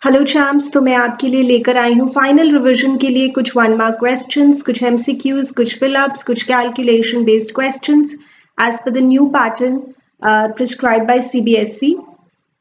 Hello champs, तो मैं आपके लिए लेकर आई हूँ फाइनल रिवीजन के लिए कुछ 1 मार्क क्वेश्चंस, कुछ एमसीक्यूज, कुछ फिलअप्स, कुछ calculation based questions as per the new pattern prescribe by CBSE.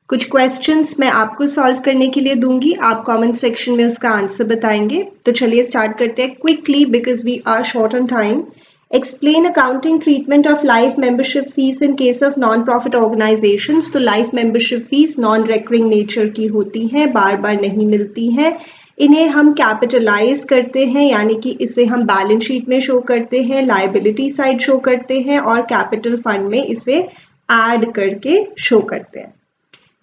कुछ क्वेश्चंस मैं आपको सॉल्व करने के लिए दूंगी, आप कमेंट सेक्शन में उसका आंसर बताएंगे। तो चलिए स्टार्ट करते हैं quickly because we are short on time. Explain accounting treatment of life membership fees in case of non profit organisations. तो life membership fees non recurring nature की होती हैं, बार बार नहीं मिलती हैं। इन्हें हम कैपिटलाइज करते हैं, यानी कि इसे हम बैलेंस शीट में शो करते हैं, लायबिलिटी साइड शो करते हैं और कैपिटल फंड में इसे ऐड करके शो करते हैं।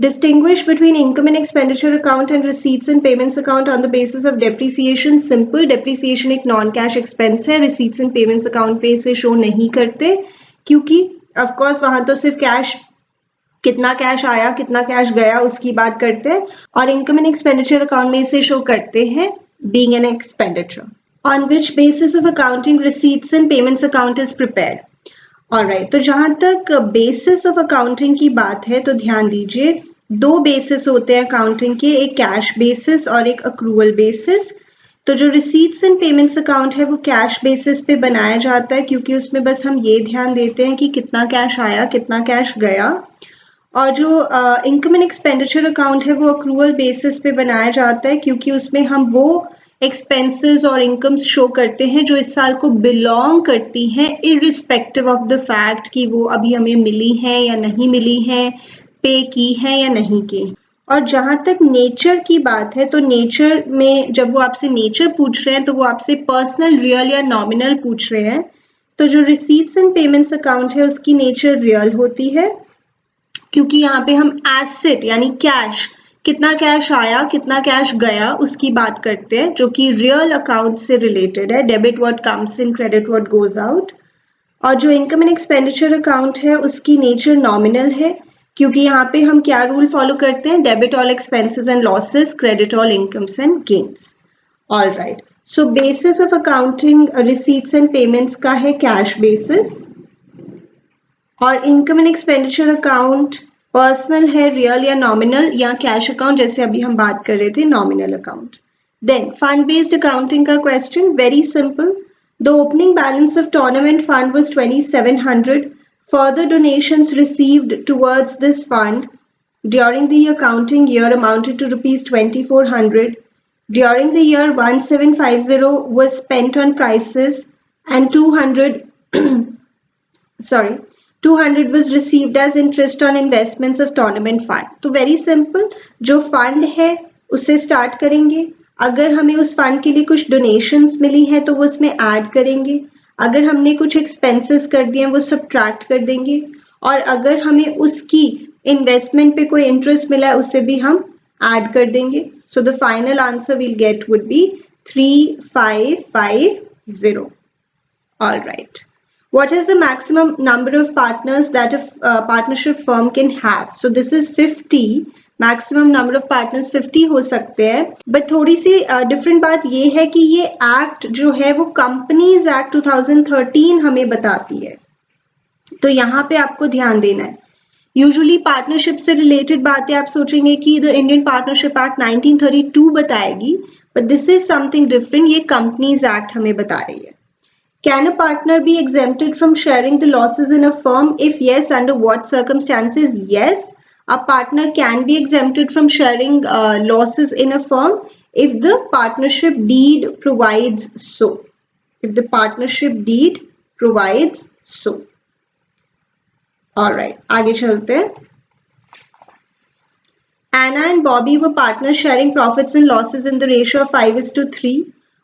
Distinguish between income and expenditure account and receipts and payments account on the basis of depreciation. Simple, depreciation एक non cash expense है, receipts and payments account पे इसे show नहीं करते क्योंकि of course वहां तो सिर्फ कैश, कितना कैश आया कितना कैश गया उसकी बात करते हैं, और इनकम एंड एक्सपेंडिचर अकाउंट में इसे शो करते हैं being an expenditure. On which basis of accounting receipts and payments account is prepared? Alright, तो जहां तक बेसिस ऑफ अकाउंटिंग की बात है तो ध्यान दीजिए, दो बेसिस होते हैं अकाउंटिंग के, एक कैश बेसिस और एक अक्रूवल बेसिस। तो जो रिसीट्स एंड पेमेंट्स अकाउंट है वो कैश बेसिस पे बनाया जाता है क्योंकि उसमें बस हम ये ध्यान देते हैं कि कितना कैश आया कितना कैश गया। और जो इनकम एंड एक्सपेंडिचर अकाउंट है वो अक्रूवल बेसिस पे बनाया जाता है क्योंकि उसमें हम वो एक्सपेंसेस और इनकम्स शो करते हैं जो इस साल को बिलोंग करती हैं, इररिस्पेक्टिव ऑफ द फैक्ट कि वो अभी हमें मिली हैं या नहीं मिली हैं, पे की हैं या नहीं की। और जहां तक नेचर की बात है तो नेचर में जब वो आपसे नेचर पूछ रहे हैं तो वो आपसे पर्सनल, रियल या नॉमिनल पूछ रहे हैं। तो जो रिसीट्स एंड पेमेंट्स अकाउंट है उसकी नेचर रियल होती है क्योंकि यहाँ पे हम एसेट यानी कैश, कितना कैश आया कितना कैश गया उसकी बात करते हैं, जो कि रियल अकाउंट से रिलेटेड है। Debit what comes in, credit what goes out. और जो इनकम एंड एक्सपेंडिचर अकाउंट है उसकी नेचर नॉमिनल है क्योंकि यहाँ पे हम क्या रूल फॉलो करते हैं, debit all expenses and losses, credit all incomes and gains. All right, so basis of accounting receipts and payments का है कैश बेसिस, और income and expenditure account personal है, रियल या नॉमिनल, या कैश अकाउंट जैसे अभी हम बात कर रहे थे nominal account. Then fund based accounting का question, very simple. The opening balance of tournament fund was 2700. Further donations received towards this fund during the accounting year amounted to rupees 2400. During the year 1750 was spent on prices and 200 sorry 200 was received as interest on investments of tournament fund. तो very simple, जो fund है उससे start करेंगे। अगर हमें उस fund के लिए कुछ डोनेशंस मिली हैं तो वो उसमें ऐड करेंगे, अगर हमने कुछ एक्सपेंसेस कर दिए हैं वो सब्ट्रैक्ट कर देंगे, और अगर हमें उसकी इन्वेस्टमेंट पे कोई इंटरेस्ट मिला है उससे भी हम ऐड कर देंगे। So the final answer will get would be 3550. All right. What is the maximum number of partners that a partnership firm can have? So this is 50. Maximum number of partners 50 हो सकते हैं, but थोड़ी सी different बात ये है कि ये act जो है वो कंपनीज एक्ट 2013 हमें बताती है, तो यहाँ पे आपको ध्यान देना है। यूजुअली पार्टनरशिप से रिलेटेड बातें आप सोचेंगे कि द इंडियन पार्टनरशिप एक्ट 1932 बताएगी, but this is something different, ये कंपनीज एक्ट हमें बता रही है। Can a partner be exempted from sharing the losses in a firm? If yes, under what circumstances? Yes, a partner can be exempted from sharing losses in a firm if the partnership deed provides so. If the partnership deed provides so. All right, आगे चलते हैं। Anna and Bobby were partners sharing profits and losses in the ratio of 5:3.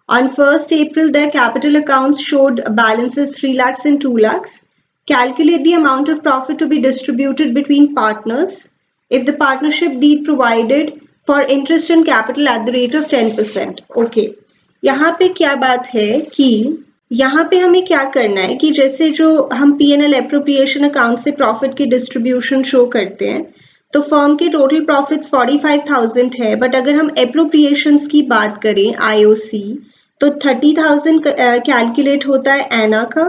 On 1st April, their capital accounts showed balances 3 lakhs and 2 lakhs. Calculate the amount of profit to be distributed between partners if the partnership deed provided for interest on capital at the rate of 10%. Okay, यहाँ पे क्या बात है कि यहाँ पे हमें क्या करना है कि जैसे जो हम P&L एप्रोप्रिएशन अकाउंट से प्रॉफिट की डिस्ट्रीब्यूशन शो करते हैं, तो फर्म के टोटल प्रॉफिट्स 45,000 है, बट अगर हम एप्रोप्रिएशंस की बात करें IOC तो 30,000 कैलकुलेट होता है एना का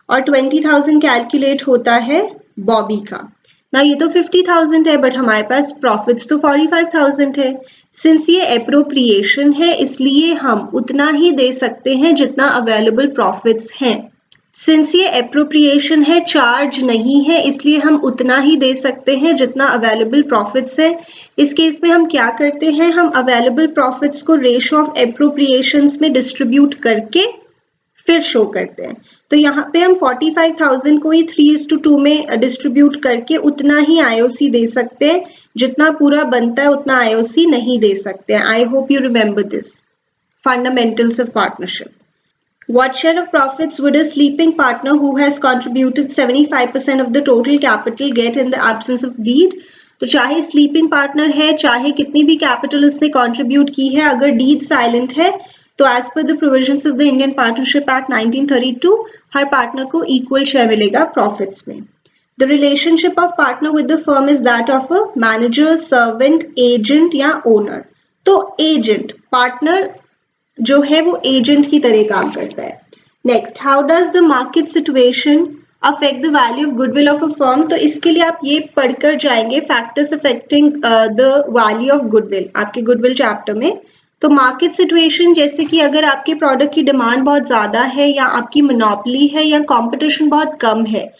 और 20,000 कैलकुलेट होता है बॉबी का। ना ये तो 50,000 है बट हमारे पास प्रॉफिट्स तो 45,000 है। सिंस ये एप्रोप्रिएशन है इसलिए हम उतना ही दे सकते हैं जितना अवेलेबल प्रॉफिट्स हैं। सिंस ये एप्रोप्रिएशन है, चार्ज नहीं है, इसलिए हम उतना ही दे सकते हैं जितना अवेलेबल प्रॉफिट्स है। इस केस में हम क्या करते हैं, हम अवेलेबल प्रॉफिट्स को रेशो ऑफ एप्रोप्रिएशंस में डिस्ट्रीब्यूट करके फिर शो करते हैं। तो यहाँ पे हम 45,000 को ही 3:2 में डिस्ट्रीब्यूट करके उतना ही आईओसी दे सकते हैं, जितना पूरा बनता है उतना आईओसी नहीं दे सकते हैं। I hope you remember this fundamentals of partnership. What share of profits would a sleeping partner who has contributed 75% of the total capital get in the absence of deed? तो चाहे स्लीपिंग पार्टनर है, चाहे कितनी भी capital उसने contribute की है, अगर डीड साइलेंट है तो as per the provisions of the Indian partnership act 1932 हर पार्टनर को इक्वल शेयर मिलेगा प्रॉफिट्स में। The relationship of partner with the firm is that of a manager, servant, agent या ओनर। तो एजेंट, पार्टनर जो है वो एजेंट की तरह काम करता है। Next, how does the market situation affect the value of goodwill of a firm? तो इसके लिए आप ये पढ़कर जाएंगे factors affecting the value of goodwill आपके गुडविल चैप्टर में। तो मार्केट सिचुएशन जैसे कि अगर आपके प्रोडक्ट की डिमांड बहुत ज़्यादा है या आपकी मोनोपोली है या कंपटीशन बहुत कम है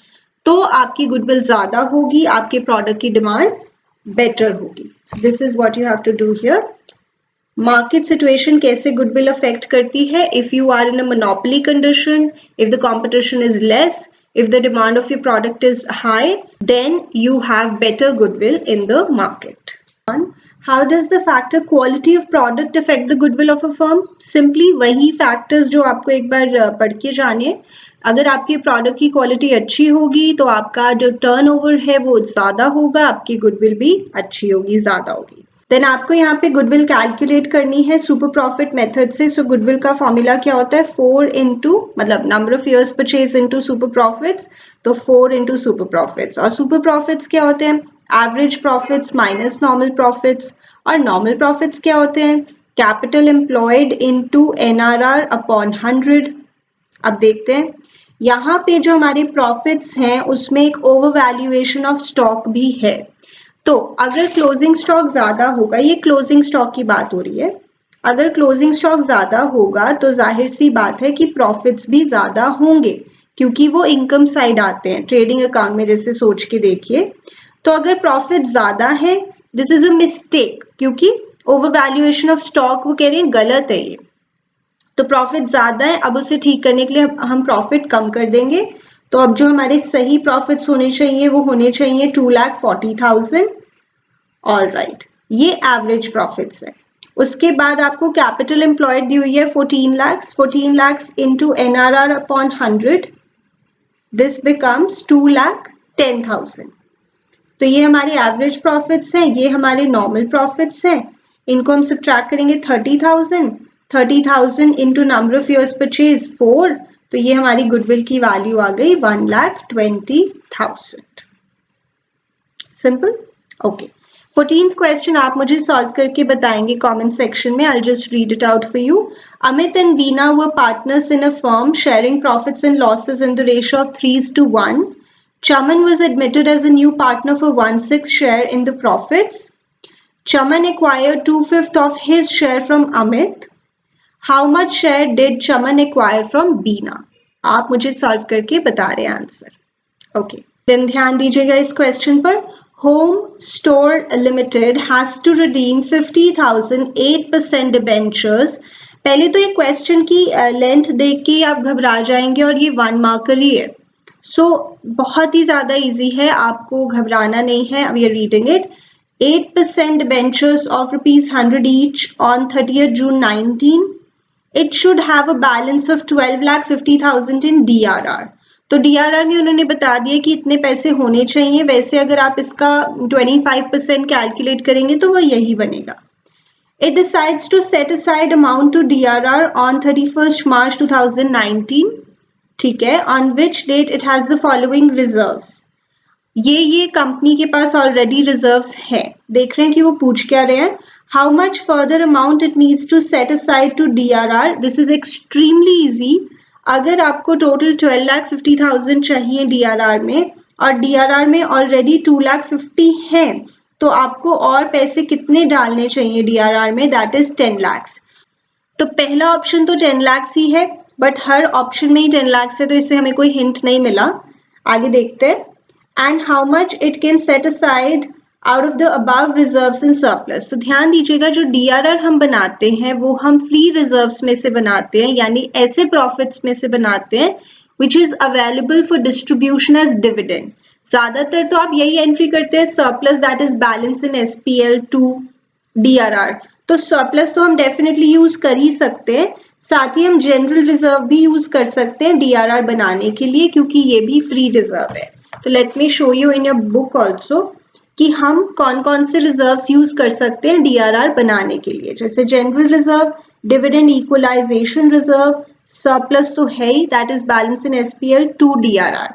तो आपकी गुडविल ज़्यादा होगी, आपके प्रोडक्ट की डिमांड बेटर होगी। So this is what you have to do here. Market situation कैसे गुडविल अफेक्ट करती है? If you are in a monopoly condition, if the competition is less, if the demand of your product is high, then you have better goodwill in the market. How does the factor quality of product affect the goodwill of a firm? Simply वही factors जो आपको एक बार पढ़ के जाने। अगर आपके product की क्वालिटी अच्छी होगी तो आपका जो टर्नओवर है वो ज़्यादा होगा, आपकी गुडविल भी अच्छी होगी, ज़्यादा होगी। देन आपको यहाँ पे गुडविल कैलकुलेट करनी है सुपर प्रॉफिट मेथड से। सो गुडविल का फॉर्मूला क्या होता है? 4 इंटू मतलब number of years purchase into super profits, तो 4 इंटू सुपर प्रॉफिट्स। और सुपर प्रॉफिट्स क्या होते हैं? Average profits minus normal profits. और नॉर्मल प्रॉफिट्स क्या होते हैं? Capital employed into NRR upon 100। अब देखते हैं यहाँ पे जो हमारे प्रॉफिट्स हैं उसमें एक ओवर वैल्यूएशन ऑफ स्टॉक भी है। तो अगर क्लोजिंग स्टॉक ज्यादा होगा, ये क्लोजिंग स्टॉक की बात हो रही है, अगर क्लोजिंग स्टॉक ज्यादा होगा तो जाहिर सी बात है कि प्रॉफिट्स भी ज्यादा होंगे क्योंकि वो इनकम साइड आते हैं ट्रेडिंग अकाउंट में, जैसे सोच के देखिए। तो अगर प्रॉफिट ज्यादा है, दिस इज अ मिस्टेक क्योंकि ओवर वैल्यूएशन ऑफ स्टॉक वो कह रहे हैं गलत है ये। तो प्रॉफिट ज्यादा है, अब उसे ठीक करने के लिए हम प्रॉफिट कम कर देंगे। तो अब जो हमारे सही प्रॉफिट्स होने चाहिए वो होने चाहिए 2,40,000। ऑल राइट, ये एवरेज प्रॉफिट्स है। उसके बाद आपको कैपिटल एम्प्लॉयड दी हुई है 14 lakhs। 14 lakhs into NRR upon 100, this becomes 2,10,000। तो ये हमारे एवरेज प्रॉफिट्स हैं, ये हमारे नॉर्मल प्रॉफिट्स हैं। इनको हम सब्ट्रैक्ट करेंगे 30,000। 30,000 into number of years purchase 4, तो ये हमारी गुडविल की वैल्यू आ गई 1,20,000। Simple, okay. 14th क्वेश्चन आप मुझे सॉल्व करके बताएंगे कमेंट सेक्शन में। I just read it out for you. Amit and Veena were partners in a firm sharing profits and losses in the ratio of 3:1. Chaman was admitted as a new partner for 1/6 share in the profits. Chaman acquired 2/5 of his share from Amit. How much share did Chaman acquire from Veena? आप मुझे solve करके बता रहे हैं answer. Okay, then ध्यान दीजिएगा इस question पर। Home Store Limited has to redeem 50,000 8% debentures। पहले तो ये क्वेश्चन की लेंथ देख के आप घबरा जाएंगे और ये 1 मार्कर ही है। सो बहुत ही ज़्यादा इजी है, आपको घबराना नहीं है। We are reading it. 8% debentures of ₹100 each on 30th June 19. It should have a balance of 12,50,000 in DRR. तो DRR में उन्होंने बता दिया कि इतने पैसे होने चाहिए। वैसे अगर आप इसका 25% कैलकुलेट करेंगे तो वो यही बनेगा। It decides to set aside amount to DRR on 31st March 2019, ठीक है, on which date it has the following reserves। ये कंपनी के पास ऑलरेडी रिजर्व्स है। देख रहे हैं कि वो पूछ क्या रहे हैं। How much further amount it needs to set aside to DRR? This is extremely easy। अगर आपको टोटल 12,50,000 चाहिए DRR में और DRR में ऑलरेडी 2,50,000 है, तो आपको और पैसे कितने डालने चाहिए DRR में? That is 10 lakhs. तो पहला ऑप्शन तो 10 lakhs ही है, बट हर ऑप्शन में ही 10 lakhs है, तो इससे हमें कोई हिंट नहीं मिला. आगे देखते हैं. And how much it can set aside out of the above reserves in surplus. तो ध्यान दीजिएगा, जो DRR हम बनाते हैं वो हम फ्री रिजर्व्स में से बनाते हैं, यानी ऐसे प्रॉफिट्स में से बनाते हैं which is available for distribution as dividend. ज्यादातर तो आप यही एंट्री करते हैं, surplus that is balance in SPL to DRR. तो सरप्लस तो हम डेफिनेटली यूज कर ही सकते हैं, साथ ही हम जनरल रिजर्व भी यूज कर सकते हैं DRR बनाने के लिए, क्योंकि ये भी फ्री रिजर्व है. तो let me show you in your book also कि हम कौन कौन से रिजर्व्स यूज कर सकते हैं DRR बनाने के लिए. जैसे general reserve, dividend equalisation reserve, surplus तो है ही, that is balance in SPL to DRR.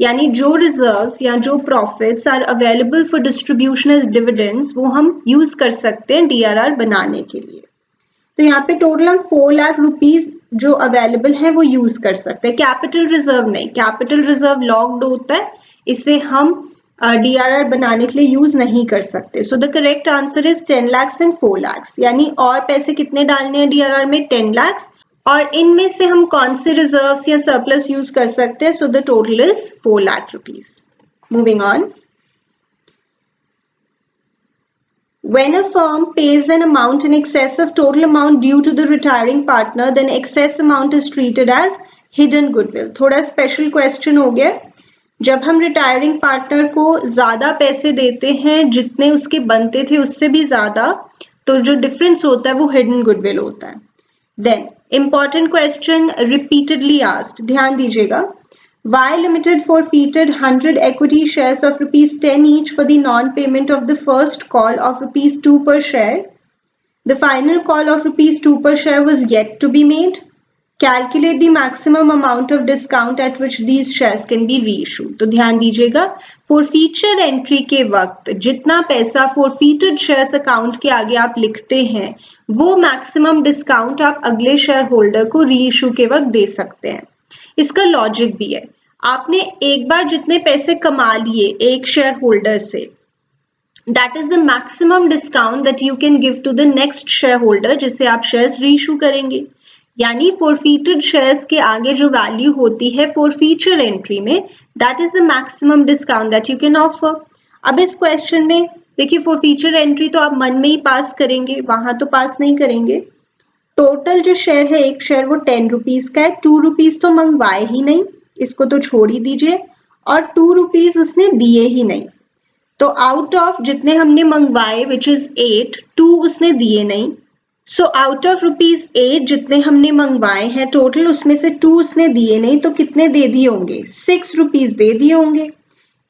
यानी जो रिजर्व्स या जो profits are available for distribution as dividends वो हम यूज कर सकते हैं DRR बनाने के लिए. तो यहाँ पे टोटल हम 4 लाख रुपीज जो अवेलेबल है वो यूज कर सकते हैं. कैपिटल रिजर्व नहीं, कैपिटल रिजर्व लॉक्ड होता है, इसे हम DRR बनाने के लिए यूज नहीं कर सकते. So the correct answer is 10 lakhs and 4 lakhs. यानी और पैसे कितने डालने हैं DRR में? 10 lakhs. और इनमें से हम कौन से रिजर्व्स या सरप्लस यूज कर सकते हैं? So the total is 4 lakh rupees. Moving on. When a firm pays an amount in excess of total amount due to the retiring partner, then excess amount is treated as hidden goodwill. थोड़ा special question हो गया. जब हम retiring partner को ज्यादा पैसे देते हैं, जितने उसके बनते थे उससे भी ज्यादा, तो जो डिफरेंस होता है वो हिडन गुडविल होता है. Then important question repeatedly asked. ध्यान दीजिएगा. Y Limited forfeited 100 equity shares of rupees 10 each for the non-payment of the first call of rupees 2 per share. The final call of rupees 2 per share was yet to be made. Calculate the maximum amount of discount at which these shares can be reissued. तो ध्यान दीजिएगा, forfeiture entry के वक्त जितना पैसा forfeited shares account के आगे आप लिखते हैं वो मैक्सिमम डिस्काउंट आप अगले शेयर होल्डर को रीइशू के वक्त दे सकते हैं. इसका लॉजिक भी है, आपने एक बार जितने पैसे कमा लिए एक शेयर होल्डर से, that is the maximum discount that you can give to the next shareholder जिसे आप शेयर्स रीइशू करेंगे. यानी forfeited shares के आगे जो वैल्यू होती है forfeiture एंट्री में, that is the maximum discount that you can offer. अब इस क्वेश्चन में देखिए, forfeiture एंट्री तो आप मन में ही पास करेंगे, वहां तो पास नहीं करेंगे. टोटल जो शेयर है, एक शेयर वो 10 रुपीज का है, 2 रुपीज तो मंगवाए ही नहीं, इसको तो छोड़ ही दीजिए, और 2 रुपीज उसने दिए ही नहीं. तो आउट ऑफ जितने हमने मंगवाए विच इज 8, 2 उसने दिए नहीं. सो आउट ऑफ रुपीज 8 जितने हमने मंगवाए हैं टोटल, उसमें से 2 उसने दिए नहीं, तो कितने दे दिए होंगे? 6 रुपीज दे दिए होंगे.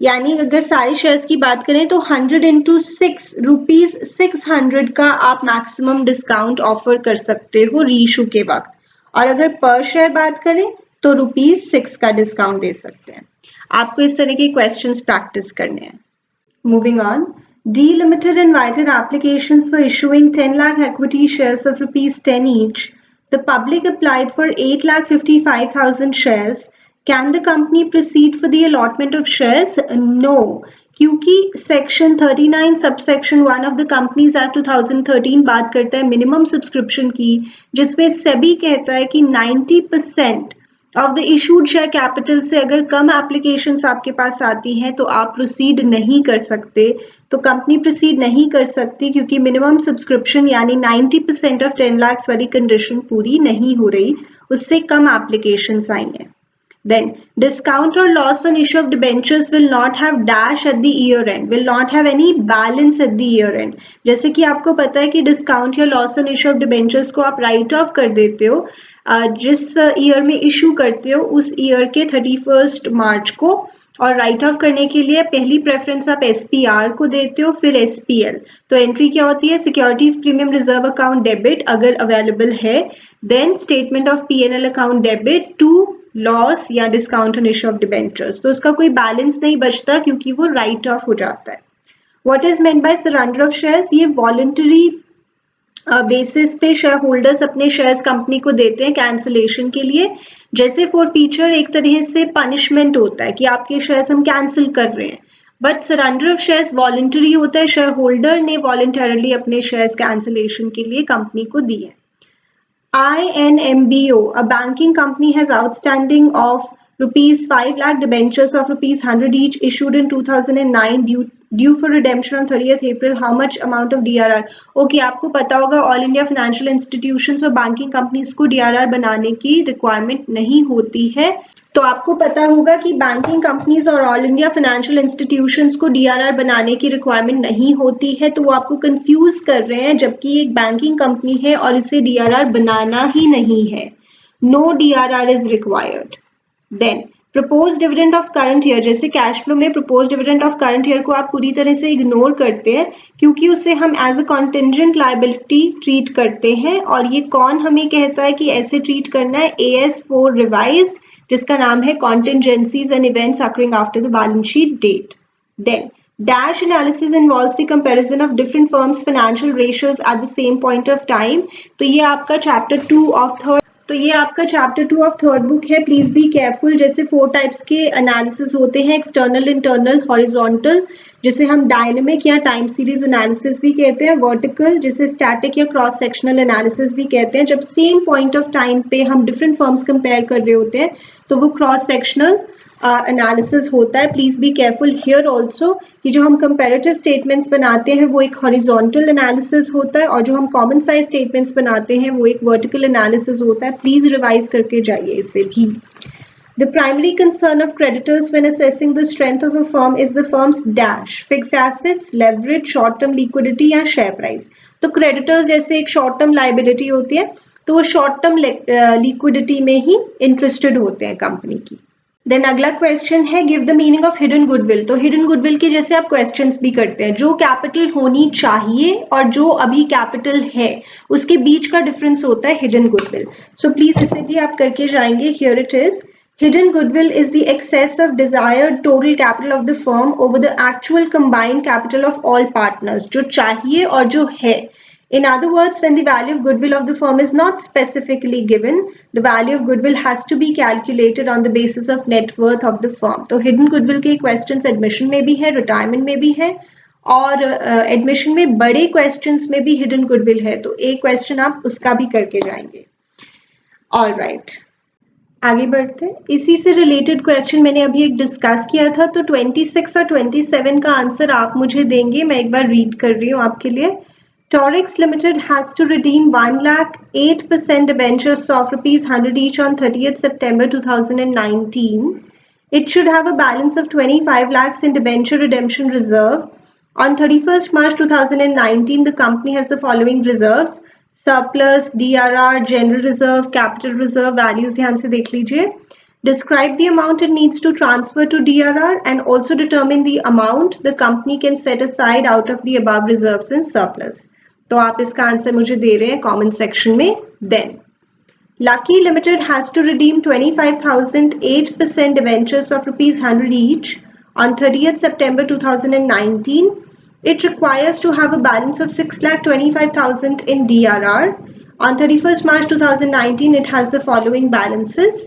यानी अगर सारे शेयर्स की बात करें तो 100 into 6 रुपीज 600 का आप मैक्सिमम डिस्काउंट ऑफर कर सकते हो रीइशू के वक्त. और अगर पर शेयर बात करें तो रुपीज 6 का डिस्काउंट दे सकते हैं. आपको इस तरह के क्वेश्चंस प्रैक्टिस करने हैं. Moving on, D Limited invited applications for issuing 10 lakh equity shares of rupees 10 each. The public applied for 8,55,000 shares. Can the company proceed for the allotment of shares? No, क्योंकि section 39 subsection 1 of the companies act 2013 बात करता है minimum subscription की, जिसमें सेबी कहता है कि 90% of the issued share capital से अगर कम एप्लीकेशंस आपके पास आती हैं तो आप प्रोसीड नहीं कर सकते. तो कंपनी प्रोसीड नहीं कर सकती क्योंकि मिनिमम सब्सक्रिप्शन यानी 90% ऑफ 10 lakhs वाली कंडीशन पूरी नहीं हो रही, उससे कम एप्लीकेशंस आई हैं. Then discount or loss on issue of debentures will not have dash at the year end, will not have any balance at the year end. जैसे कि आपको पता है कि डिस्काउंट या loss on issue of debentures को आप right of कर देते हो जिस ईयर में इशू करते हो उस ईयर के 31 मार्च को, और राइट ऑफ करने के लिए पहली प्रेफरेंस आप SPR को देते हो, फिर SPL. तो एंट्री क्या होती है? Securities premium reserve account debit अगर अवेलेबल है, then statement of P&L account debit to loss या discount on issue of debentures. तो उसका कोई बैलेंस नहीं बचता क्योंकि वो राइट ऑफ हो जाता है. What is meant by surrender of shares? ये वॉलंटरी बेसिस पे शेयर होल्डर्स अपने शेयर्स कंपनी को देते हैं कैंसिलेशन के लिए। जैसे फॉर फीचर एक तरह से पनिशमेंट होता है कि आपके शेयर्स हम कैंसिल कर रहे हैं, but surrender of shares voluntary होता है, शेयर होल्डर ने वॉलंटरली अपने शेयर्स कैंसिलेशन के लिए कंपनी को दिए। INMBO, a banking company, has outstanding of rupees 5 lakh debentures of rupees 100 each issued in 2009 due for redemption on 30th April. How much amount of DRR? Okay, आपको पता होगा all India financial institutions और banking companies को DRR बनाने की requirement नहीं होती है। तो आपको पता होगा कि बैंकिंग कंपनीज और ऑल इंडिया फाइनेंशियल इंस्टीट्यूशंस को DRR बनाने की रिक्वायरमेंट नहीं होती है, तो वो आपको कंफ्यूज कर रहे हैं, जबकि एक बैंकिंग कंपनी है और इसे DRR बनाना ही नहीं है। No DRR is required. Then propose dividend of current year, जैसे कैश फ्लो में propose dividend of current year को आप पूरी तरह से इग्नोर करते हैं क्योंकि उसे हम as a contingent liability treat करते हैं, और ये कौन हमें कहता है कि ऐसे ट्रीट करना है? AS4 रिवाइज्ड, जिसका नाम है contingencies and events occurring after the balance sheet date. Then dash analysis involves the comparison of different firms financial ratios at the same point of time. तो ये आपका चैप्टर 2 ऑफ थर्ड बुक है। Please be careful. जैसे 4 types के analysis होते हैं, external, internal, horizontal, जिसे हम डायनेमिक या टाइम सीरीज एनालिसिस भी कहते हैं, वर्टिकल, जिसे स्टैटिक या क्रॉस सेक्शनल एनालिसिस भी कहते हैं। जब सेम पॉइंट ऑफ टाइम पे हम डिफरेंट फर्म्स कंपेयर कर रहे होते हैं तो वो क्रॉस सेक्शनल एनालिसिस होता है। Please be careful here also कि जो हम कंपैरेटिव स्टेटमेंट्स बनाते हैं वो एक हॉरिजॉन्टल एनालिसिस होता है, और जो हम कॉमन साइज स्टेटमेंट्स बनाते हैं वो एक वर्टिकल एनालिसिस होता है। प्लीज रिवाइज करके जाइए इसे भी। The primary concern of creditors when assessing the strength of a firm is the firm's dash, fixed assets, leverage, short-term liquidity या share price। तो creditors जैसे एक short-term liability होती है, तो वो short-term liquidity में ही interested होते हैं कंपनी की। देन अगला क्वेश्चन है give the meaning of hidden goodwill. तो हिडन गुडविल के जैसे आप क्वेश्चंस भी करते हैं, जो कैपिटल होनी चाहिए और जो अभी कैपिटल है उसके बीच का डिफरेंस होता है हिडन गुडविल। सो प्लीज इसे भी आप करके जाएंगे। Here it is, hidden goodwill is the excess of desired total capital of the firm over the actual combined capital of all partners, जो चाहिए और जो है। In other words, when the value of goodwill of the firm is not specifically given, the value of goodwill has to be calculated on the basis of net worth of the firm. तो hidden goodwill के questions admission में भी है, retirement में भी है, और admission में बड़े questions में भी hidden goodwill है, तो एक question आप उसका भी करके जाएंगे। All right. आगे बढ़ते हैं। इसी से रिलेटेड क्वेश्चन मैंने अभी एक डिस्कस किया था, तो 26 और 27 का आंसर आप मुझे देंगे। मैं एक बार रीड कर रही हूँ आपके लिए। Torix Limited has to redeem 1,08% debentures of rupees 100 each on 30th September 2019. It should have a balance of 25 lakhs in debenture redemption reserve. On 31st March 2019, the company has the following reserves: surplus, DRR, general reserve, capital reserve, values ध्यान से देख लीजिए। Describe the amount it needs to transfer to DRR and also determine the amount the company can set aside out of the above reserves in surplus. तो आप इसका answer मुझे दे रहे हैं कमेंट सेक्शन में। Then Lucky Limited has to redeem 25,008% debentures of rupees 100 each on 30th September 2019. It requires to have a balance of 6,25,000 in DRR. On 31st March 2019, it has the following balances.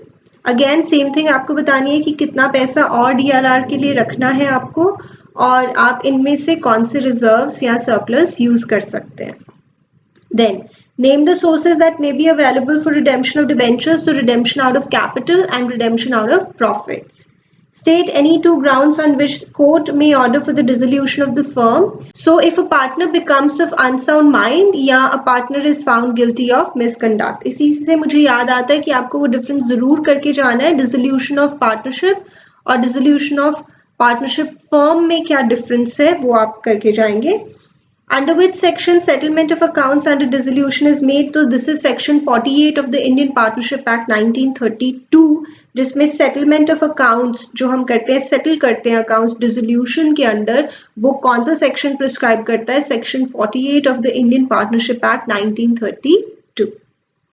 Again, same thing आपको बतानी है कि कितना पैसा और DRR के लिए रखना है आपको, और आप इनमें से कौन से रिजर्व्स या सरप्लस यूज कर सकते हैं। Then, name the sources that may be available for redemption of debentures, so redemption out of capital and redemption out of profits. State any 2 grounds on which court may order for the dissolution of the firm. So if a partner becomes of unsound mind या a partner is found guilty of misconduct. इसी से मुझे याद आता है कि आपको वो डिफरेंस जरूर करके जाना है, dissolution of partnership और dissolution of partnership firm में क्या डिफरेंस है वो आप करके जाएंगे। Under which section settlement of accounts under dissolution is made? तो this is section 48 of the Indian Partnership Act 1932, जिसमें settlement of accounts जो हम करते हैं, settle करते हैं accounts dissolution के अंदर, वो कौन सा section prescribe करता है? Section 48 of the Indian Partnership Act 1932.